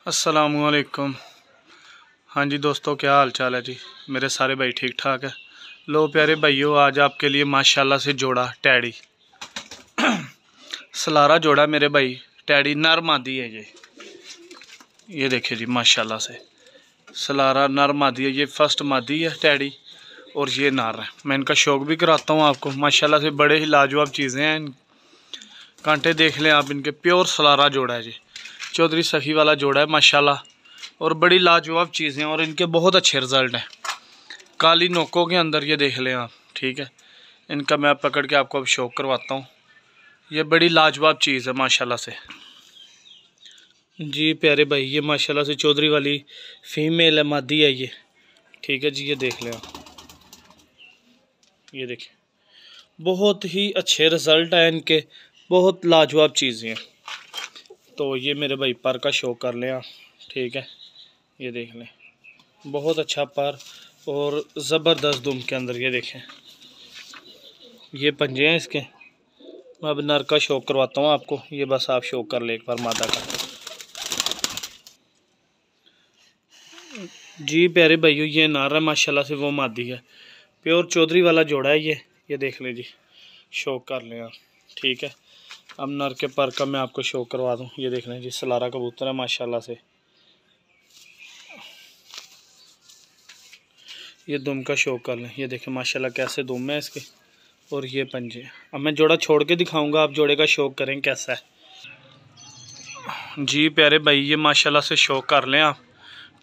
अस्सलामुअलैकुम। हाँ जी दोस्तों, क्या हाल चाल है जी? मेरे सारे भाई ठीक ठाक है। लो प्यारे भाइयों, आज आपके लिए माशाल्लाह से जोड़ा टैडी सलारा जोड़ा मेरे भाई। टैडी नर मादी है ये देखिए जी, माशाल्लाह से सलारा नर मादी है। ये फर्स्ट मादी है टैडी और ये नर है। मैं इनका शौक भी कराता हूँ आपको। माशाल्लाह से बड़े ही लाजवाब चीज़ें हैं। कांटे देख लें आप इनके। प्योर सलारा जोड़ा है जी, चौधरी सखी वाला जोड़ा है माशाल्लाह। और बड़ी लाजवाब चीज़ें और इनके बहुत अच्छे रिज़ल्ट हैं। काली नोकों के अंदर ये देख लें आप, ठीक है। इनका मैं पकड़ के आपको अब शौक करवाता हूँ। ये बड़ी लाजवाब चीज़ है माशाल्लाह से जी प्यारे भाई। ये माशाल्लाह से चौधरी वाली फीमेल है, मादी है ये, ठीक है जी। ये देख लें आप, ये देखिए बहुत ही अच्छे रिज़ल्ट हैं इनके, बहुत लाजवाब चीज़ें हैं। तो ये मेरे भाई पर का शौक कर लें आप, ठीक है। ये देख लें, बहुत अच्छा पर और ज़बरदस्त दुम के अंदर। ये देखें, ये पंजे हैं इसके। मैं अब नर का शौक करवाता हूँ आपको। ये बस आप शौक कर ले एक बार मादा का। जी प्यारे भाइयों, ये नर है माशाल्लाह से, वो मादी है। प्योर चौधरी वाला जोड़ा है ये देख लें जी, शौक कर लें आप, ठीक है। अब नर के पर का मैं आपको शौक करवा दूँ। ये देख लें जी, सलारा कबूतर है माशाल्लाह से। ये दुम का शौक कर लें। ये देखें माशाल्लाह कैसे दुम है इसके, और ये पंजे। अब मैं जोड़ा छोड़ के दिखाऊंगा, आप जोड़े का शौक करें कैसा है जी प्यारे भाई। ये माशाल्लाह से शौक कर लें आप,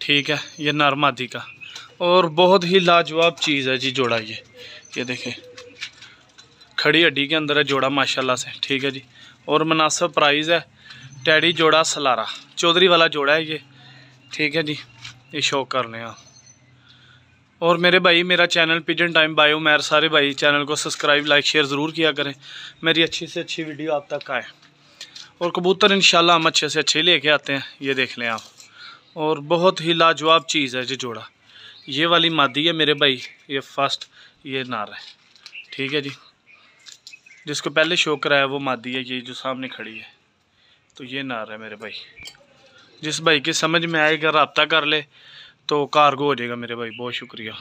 ठीक है। ये नर मादी का और बहुत ही लाजवाब चीज़ है जी जोड़ा ये देखें, खड़ी हड्डी के अंदर है जोड़ा माशाल्लाह से, ठीक है जी। और मुनासिब प्राइस है। टैडी जोड़ा सलारा चौधरी वाला जोड़ा है ये, ठीक है जी। ये शौक कर लें आप। और मेरे भाई, मेरा चैनल पिजन टाइम बायो मेरे सारे भाई चैनल को सब्सक्राइब लाइक शेयर ज़रूर किया करें। मेरी अच्छी से अच्छी वीडियो आप तक आए और कबूतर इंशाल्लाह हम अच्छे से अच्छे लेके आते हैं। ये देख लें आप, और बहुत ही लाजवाब चीज़ है जी जोड़ा। ये वाली मादी है मेरे भाई, ये फर्स्ट, ये नार है, ठीक है जी। जिसको पहले शो कराया वो मादी है, ये जो सामने खड़ी है। तो ये नार है मेरे भाई। जिस भाई की समझ में आएगा रब्ता कर ले तो कारगो हो जाएगा मेरे भाई। बहुत शुक्रिया।